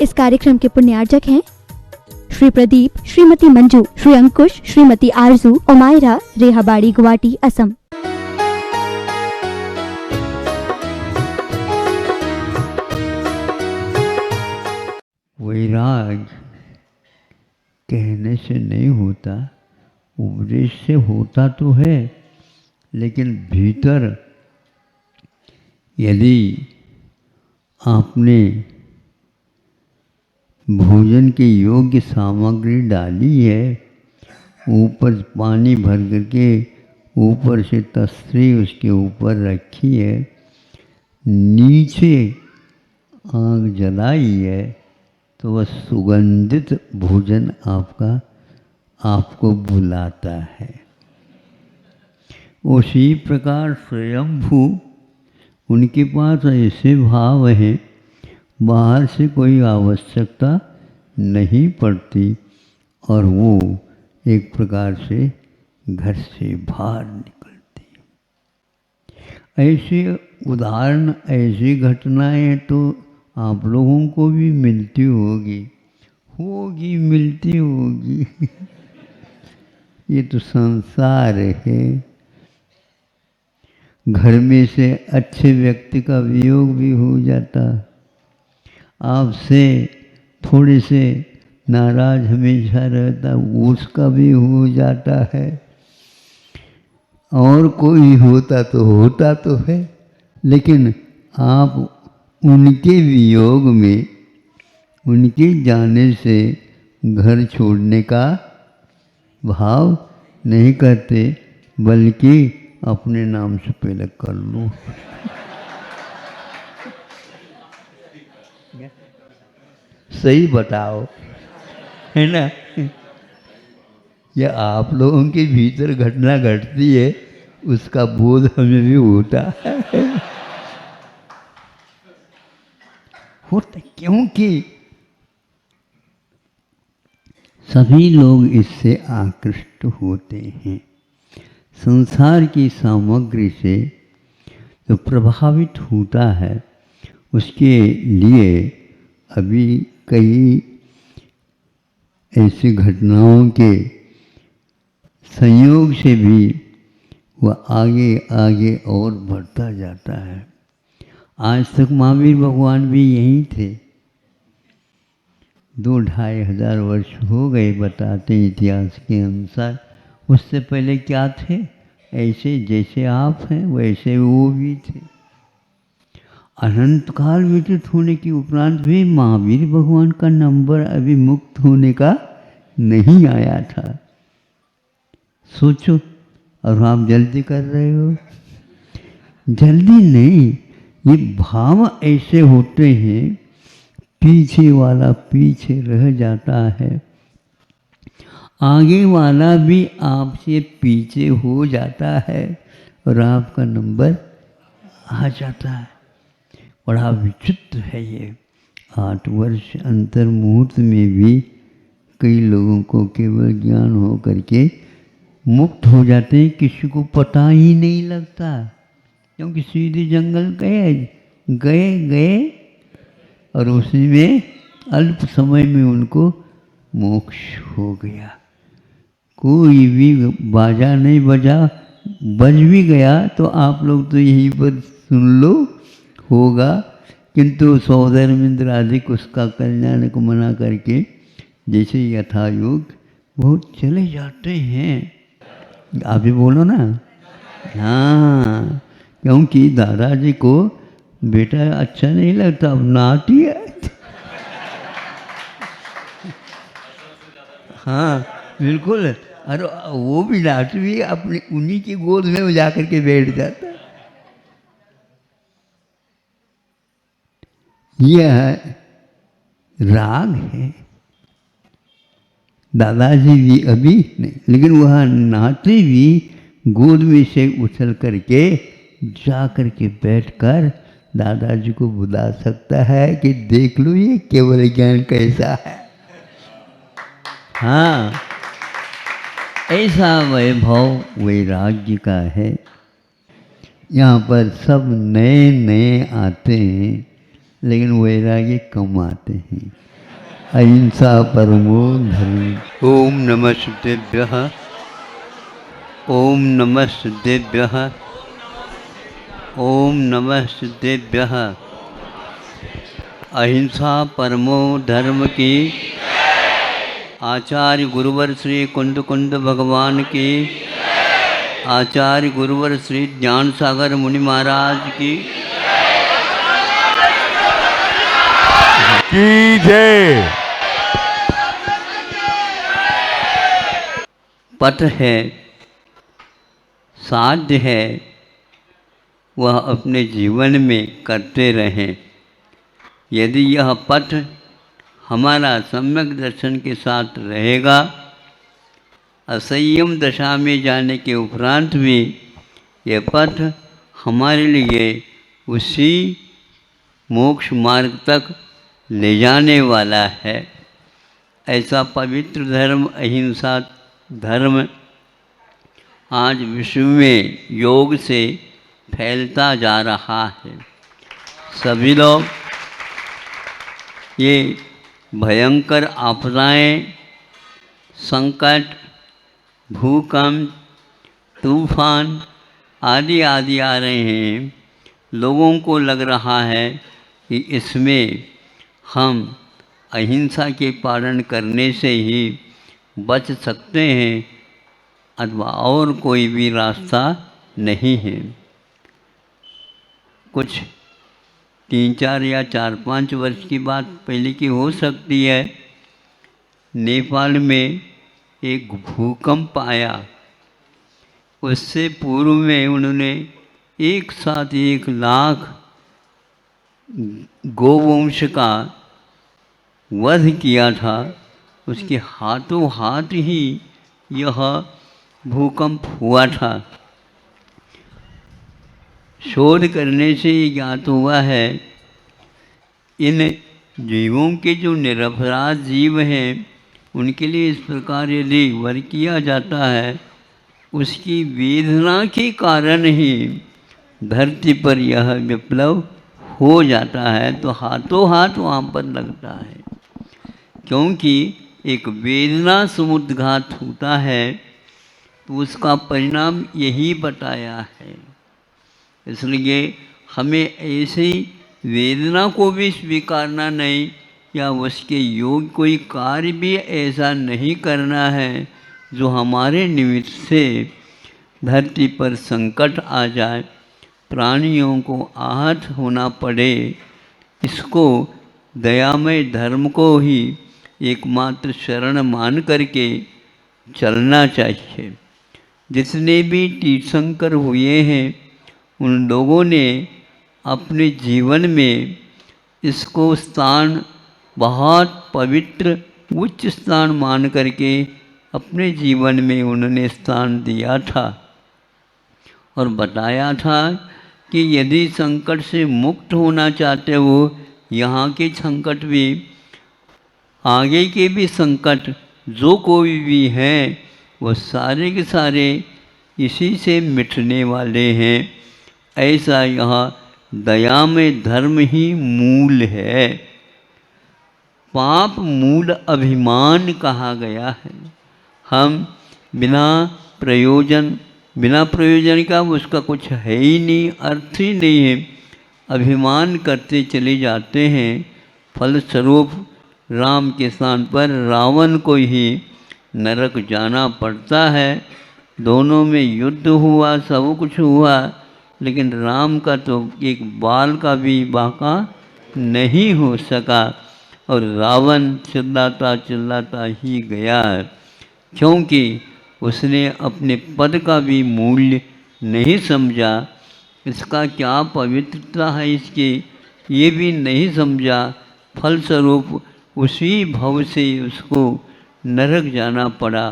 इस कार्यक्रम के पुण्यार्जक हैं श्री प्रदीप, श्रीमती मंजू, श्री अंकुश, श्रीमती आरजू, ओमायरा, रेहाबाड़ी, गुवाहाटी, असम। वैराग कहने से नहीं होता, उपदेश से होता तो है, लेकिन भीतर यदि आपने भोजन के योग्य सामग्री डाली है, ऊपर पानी भर करके ऊपर से तस्तरी उसके ऊपर रखी है, नीचे आग जलाई है, तो वह सुगंधित भोजन आपको बुलाता है। उसी प्रकार स्वयंभू उनके पास ऐसे भाव हैं, बाहर से कोई आवश्यकता नहीं पड़ती और वो एक प्रकार से घर से बाहर निकलती। ऐसे उदाहरण, ऐसी घटनाएं तो आप लोगों को भी मिलती होगी मिलती होगी। ये तो संसार है। घर में से अच्छे व्यक्ति का वियोग भी हो जाता, आपसे थोड़े से नाराज हमेशा रहता, उसका भी हो जाता है। और कोई होता तो है, लेकिन आप उनके वियोग में, उनके जाने से घर छोड़ने का भाव नहीं करते, बल्कि अपने नाम से पहले कर लो। सही बताओ, है ना? यह आप लोगों के भीतर घटना घटती है, उसका बोध हमें भी होता है। क्योंकि सभी लोग इससे आकृष्ट होते हैं। संसार की सामग्री से जो प्रभावित होता है, उसके लिए अभी कई ऐसी घटनाओं के संयोग से भी वह आगे आगे और बढ़ता जाता है। आज तक महावीर भगवान भी यहीं थे। 2-2,500 वर्ष हो गए बताते इतिहास के अनुसार। उससे पहले क्या थे? ऐसे जैसे आप हैं वैसे वो भी थे। अनंत काल व्यतीत होने के उपरांत भी महावीर भगवान का नंबर अभी मुक्त होने का नहीं आया था। सोचो, और आप जल्दी कर रहे हो। जल्दी नहीं, ये भाव ऐसे होते हैं, पीछे वाला पीछे रह जाता है, आगे वाला भी आपसे पीछे हो जाता है और आपका नंबर आ जाता है। बड़ा विचित्र है ये। 8 वर्ष अंतर मुहूर्त में भी कई लोगों को केवल ज्ञान हो करके मुक्त हो जाते हैं, किसी को पता ही नहीं लगता, क्योंकि सीधे जंगल गए और उसी में अल्प समय में उनको मोक्ष हो गया। कोई भी बाजा नहीं बजा, बज भी गया तो आप लोग तो यहीं पर सुन लो होगा, किंतु सौधर्मेंद्र आदि उसका कल्याण को मना करके जैसे यथायोग वो चले जाते हैं। आप भी बोलो ना। हाँ, क्योंकि दादाजी को बेटा अच्छा नहीं लगता, अब नाती है। हाँ बिल्कुल, अरे वो भी नाट भी अपनी उन्हीं की गोद में वो जाकर के बैठ जाता है। यह राग है। दादाजी भी अभी नहीं, लेकिन वह नाती भी गोद में से उछल करके जा करके बैठकर दादाजी को बुला सकता है कि देख लो ये केवल ज्ञान कैसा है। हाँ, ऐसा वैभव वैराग्य का है। यहाँ पर सब नए नए आते हैं, लेकिन वैराग्य कम आते हैं। अहिंसा परमो धर्म। ओम नमः सिद्धेभ्यः। ओम नमः सिद्धेभ्यः। ओम नमः सिद्धेभ्यः। अहिंसा परमो धर्म की। आचार्य गुरुवर श्री कुंद कुंद भगवान की। आचार्य गुरुवर श्री ज्ञान सागर मुनि महाराज की जय। पथ है, साध्य है, वह अपने जीवन में करते रहें। यदि यह पथ हमारा सम्यक दर्शन के साथ रहेगा, असंयम दशा में जाने के उपरांत भी यह पथ हमारे लिए उसी मोक्ष मार्ग तक ले जाने वाला है। ऐसा पवित्र धर्म अहिंसा धर्म आज विश्व में योग से फैलता जा रहा है। सभी लोग ये भयंकर आपदाएं, संकट, भूकंप, तूफान आदि आदि आ रहे हैं। लोगों को लग रहा है कि इसमें हम अहिंसा के पालन करने से ही बच सकते हैं अथवा और कोई भी रास्ता नहीं है। कुछ 3-4 या 4-5 वर्ष की बात पहले की हो सकती है। नेपाल में एक भूकंप आया। उससे पूर्व में उन्होंने एक साथ 1 लाख गोवंश का वध किया था। उसके हाथों हाथ ही यह भूकंप हुआ था। शोध करने से ज्ञात हुआ है इन जीवों के जो निरपराध जीव हैं उनके लिए इस प्रकार यदि वर किया जाता है, उसकी वेदना के कारण ही धरती पर यह विप्लव हो जाता है। तो हाथों हाथ वहाँ पर लगता है, क्योंकि एक वेदना समुद्घात होता है तो उसका परिणाम यही बताया है। इसलिए हमें ऐसी वेदना को भी स्वीकारना नहीं, या उसके योग कोई कार्य भी ऐसा नहीं करना है जो हमारे निमित्त से धरती पर संकट आ जाए, प्राणियों को आहत होना पड़े। इसको दयामय धर्म को ही एकमात्र शरण मान करके चलना चाहिए। जितने भी तीर्थंकर हुए हैं उन लोगों ने अपने जीवन में इसको स्थान बहुत पवित्र उच्च स्थान मान करके अपने जीवन में उन्होंने स्थान दिया था और बताया था कि यदि संकट से मुक्त होना चाहते हो, यहाँ के संकट भी, आगे के भी संकट जो कोई भी हैं वो सारे के सारे इसी से मिटने वाले हैं। ऐसा यह दयामय धर्म ही मूल है। पाप मूल अभिमान कहा गया है। हम बिना प्रयोजन का उसका कुछ है ही नहीं, अर्थ ही नहीं है, अभिमान करते चले जाते हैं। फलस्वरूप राम के स्थान पर रावण को ही नरक जाना पड़ता है। दोनों में युद्ध हुआ, सब कुछ हुआ, लेकिन राम का तो एक बाल का भी बाका नहीं हो सका और रावण चिल्लाता चिल्लाता ही गया, क्योंकि उसने अपने पद का भी मूल्य नहीं समझा। इसका क्या पवित्रता है इसकी ये भी नहीं समझा। फलस्वरूप उसी भव से उसको नरक जाना पड़ा।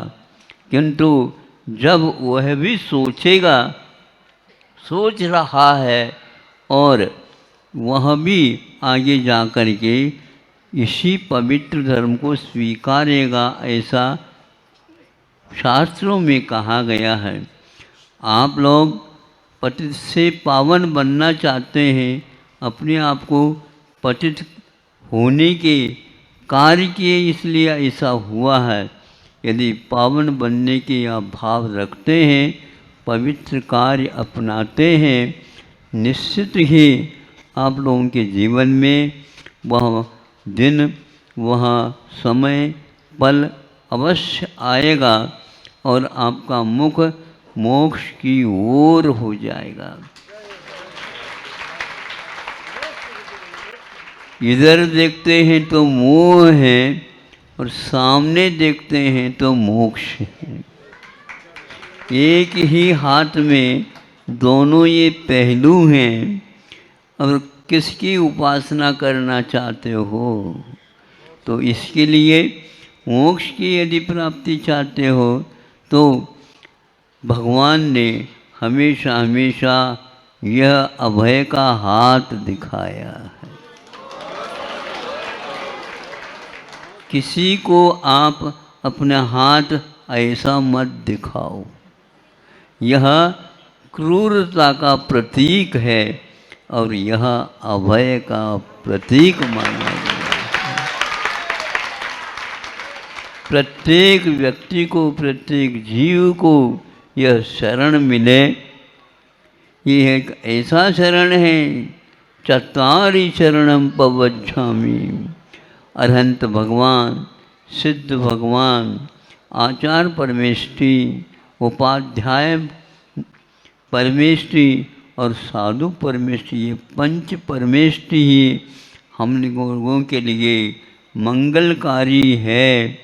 किंतु जब वह भी सोचेगा, सोच रहा है और वह भी आगे जा कर के इसी पवित्र धर्म को स्वीकारेगा, ऐसा शास्त्रों में कहा गया है। आप लोग पतित से पावन बनना चाहते हैं, अपने आप को पतित होने के कार्य किए इसलिए ऐसा हुआ है। यदि पावन बनने के आप भाव रखते हैं, पवित्र कार्य अपनाते हैं, निश्चित ही आप लोगों के जीवन में वह दिन, वह समय, पल अवश्य आएगा और आपका मुख मोक्ष की ओर हो जाएगा। इधर देखते हैं तो मोह है और सामने देखते हैं तो मोक्ष है। एक ही हाथ में दोनों ये पहलू हैं। और किसकी उपासना करना चाहते हो तो इसके लिए मोक्ष की यदि प्राप्ति चाहते हो तो भगवान ने हमेशा हमेशा यह अभय का हाथ दिखाया है। किसी को आप अपने हाथ ऐसा मत दिखाओ, यह क्रूरता का प्रतीक है और यह अभय का प्रतीक माना गया है। प्रत्येक व्यक्ति को, प्रत्येक जीव को यह शरण मिले, ये एक ऐसा शरण है, चत्वारि शरणम पवच्छामि। अरहंत भगवान, सिद्ध भगवान, आचार्य परमेष्टि, उपाध्याय परमेष्टि और साधु परमेष्टि, ये पंच परमेष्टि ही हम लोगों के लिए मंगलकारी है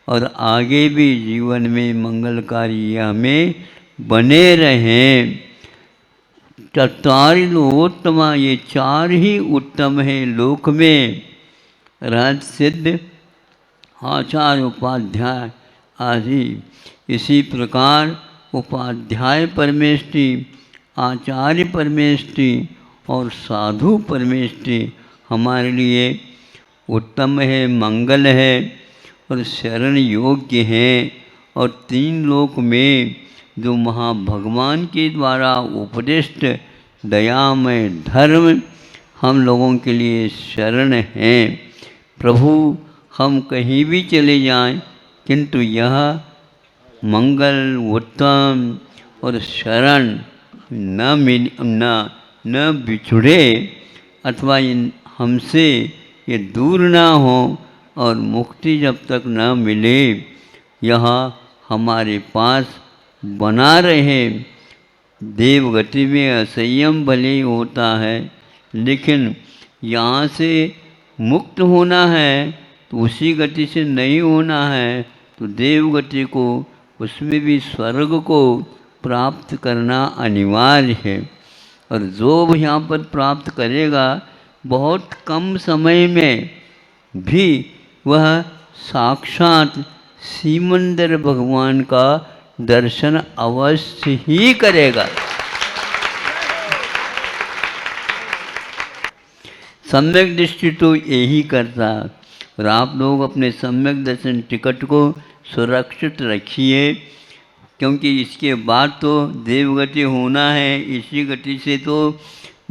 और आगे भी जीवन में मंगलकारी हमें बने रहें। चत्वारि लोकोत्तमा, ये चार ही उत्तम है लोक में, रहत सिद्ध, आचार्य, उपाध्याय आदि। इसी प्रकार उपाध्याय परमेष्टि, आचार्य परमेष्टि और साधु परमेष्टि हमारे लिए उत्तम है, मंगल है और शरण योग्य है। और तीन लोक में जो महाभगवान के द्वारा उपदिष्ट दयामय धर्म हम लोगों के लिए शरण हैं। प्रभु हम कहीं भी चले जाएं, किंतु यह मंगल, उत्तम और शरण न बिछुड़े अथवा हमसे ये दूर ना हो और मुक्ति जब तक न मिले यह हमारे पास बना रहे। देवगति में असंयम भले ही होता है, लेकिन यहाँ से मुक्त होना है तो उसी गति से नहीं होना है, तो देवगति को, उसमें भी स्वर्ग को प्राप्त करना अनिवार्य है। और जो यहाँ पर प्राप्त करेगा बहुत कम समय में भी वह साक्षात सीमंदर भगवान का दर्शन अवश्य ही करेगा। सम्यक दृष्टि तो यही करता। और आप लोग अपने सम्यक दर्शन टिकट को सुरक्षित रखिए, क्योंकि इसके बाद तो देवगति होना है, इसी गति से तो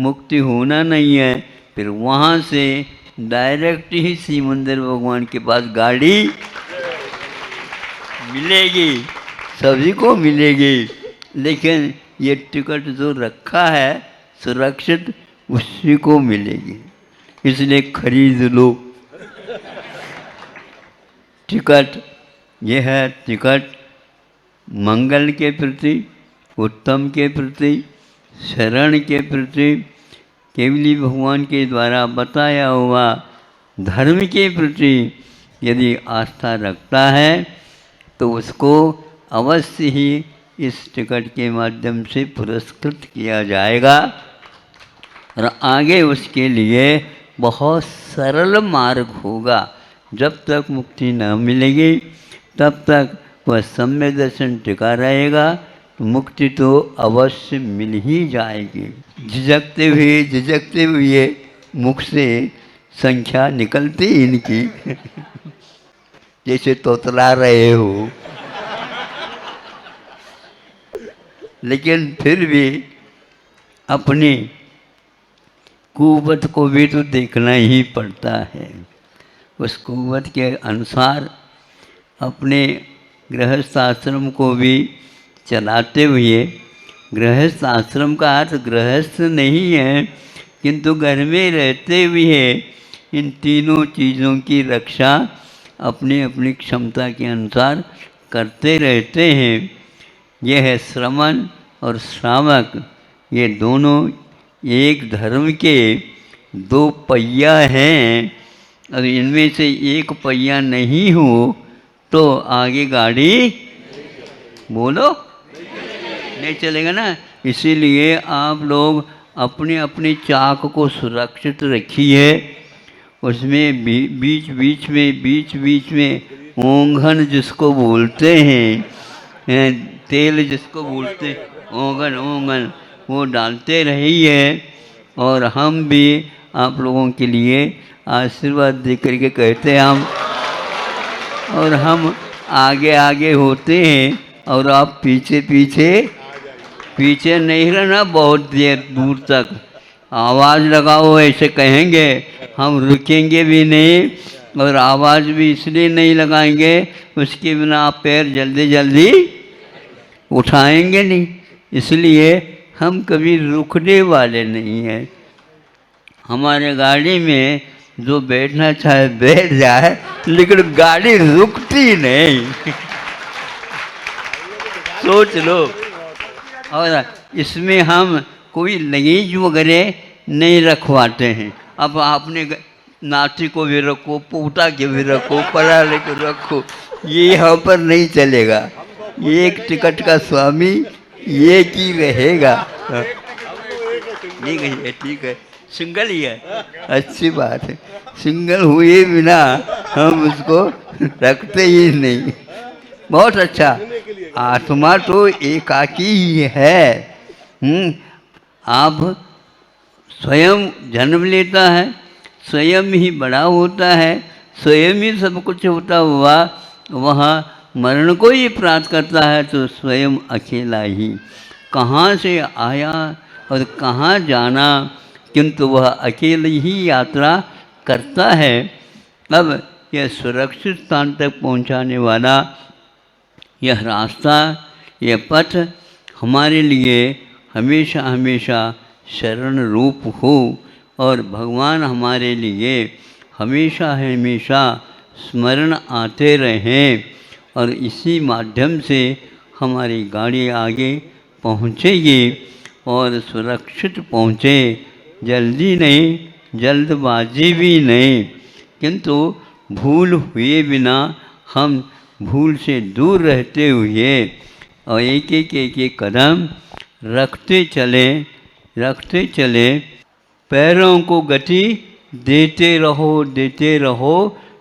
मुक्ति होना नहीं है। फिर वहाँ से डायरेक्ट ही सीमंदर भगवान के पास गाड़ी मिलेगी, सभी को मिलेगी, लेकिन ये टिकट जो रखा है सुरक्षित उसी को मिलेगी, इसलिए खरीद लो टिकट। यह है टिकट मंगल के प्रति, उत्तम के प्रति, शरण के प्रति, केवली भगवान के द्वारा बताया हुआ धर्म के प्रति यदि आस्था रखता है तो उसको अवश्य ही इस टिकट के माध्यम से पुरस्कृत किया जाएगा और आगे उसके लिए बहुत सरल मार्ग होगा। जब तक मुक्ति न मिलेगी तब तक वह सम्यक दर्शन टिका रहेगा, तो मुक्ति तो अवश्य मिल ही जाएगी। झिझकते हुए मुख से संख्या निकलती इनकी जैसे तोतला रहे हो, लेकिन फिर भी अपनी कुवत को भी तो देखना ही पड़ता है। उस कुव्वत के अनुसार अपने गृहस्थ आश्रम को भी चलाते हुए, गृहस्थ आश्रम का अर्थ गृहस्थ नहीं है, किंतु घर में रहते हुए इन तीनों चीज़ों की रक्षा अपनी अपनी क्षमता के अनुसार करते रहते हैं। यह है श्रमण और श्रावक, ये दोनों एक धर्म के दो पहिया हैं, और इनमें से एक पहिया नहीं हो तो आगे गाड़ी बोलो नहीं चलेगा ना। इसीलिए आप लोग अपने अपने चाक को सुरक्षित रखिए, उसमें बीच बीच में ओंघन जिसको बोलते हैं, तेल जिसको बोलते ओंघन वो डालते रहिए। और हम भी आप लोगों के लिए आशीर्वाद दे करके कहते हैं और हम आगे आगे होते हैं और आप पीछे नहीं रहना बहुत देर दूर तक। आवाज़ लगाओ ऐसे कहेंगे, हम रुकेंगे भी नहीं और आवाज़ भी इसलिए नहीं लगाएंगे, उसके बिना आप पैर जल्दी उठाएंगे नहीं। इसलिए हम कभी रुकने वाले नहीं हैं। हमारे गाड़ी में जो बैठना चाहे बैठ जाए, लेकिन गाड़ी रुकती नहीं। सोच लो। और इसमें हम कोई लगेज वगैरह नहीं रखवाते हैं। अब आपने नाती को भी रखो, पोता के भी रखो, पराले को रखो, ये यहाँ पर नहीं चलेगा। एक टिकट का स्वामी एक ही रहेगा। ठीक है, सिंगल ही है, अच्छी बात है। सिंगल हुए बिना हम उसको रखते ही नहीं। बहुत अच्छा। आत्मा तो एकाकी ही है। आप स्वयं जन्म लेता है, स्वयं ही बड़ा होता है, स्वयं ही सब कुछ होता हुआ वहाँ मरण को ही प्राप्त करता है, तो स्वयं अकेला ही कहाँ से आया और कहाँ जाना, किंतु वह अकेले ही यात्रा करता है। अब यह सुरक्षित स्थान तक पहुँचाने वाला यह रास्ता, यह पथ हमारे लिए हमेशा हमेशा शरण रूप हो और भगवान हमारे लिए हमेशा हमेशा स्मरण आते रहें, और इसी माध्यम से हमारी गाड़ी आगे पहुँचेगी और सुरक्षित पहुँचे। जल्दी नहीं, जल्दबाजी भी नहीं, किंतु भूल हुए बिना हम भूल से दूर रहते हुए और एक कदम रखते चले, पैरों को गति देते रहो,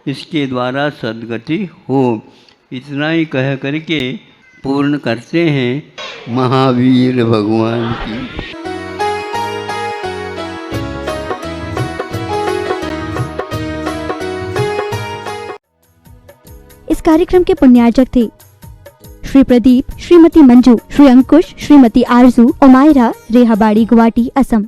इसके द्वारा सद्गति हो। इतना ही कह करके पूर्ण करते हैं महावीर भगवान की। इस कार्यक्रम के पुण्यार्जक थे श्री प्रदीप, श्रीमती मंजू, श्री अंकुश, श्रीमती आरजू, ओमायरा, रेहाबाड़ी, गुवाहाटी, असम।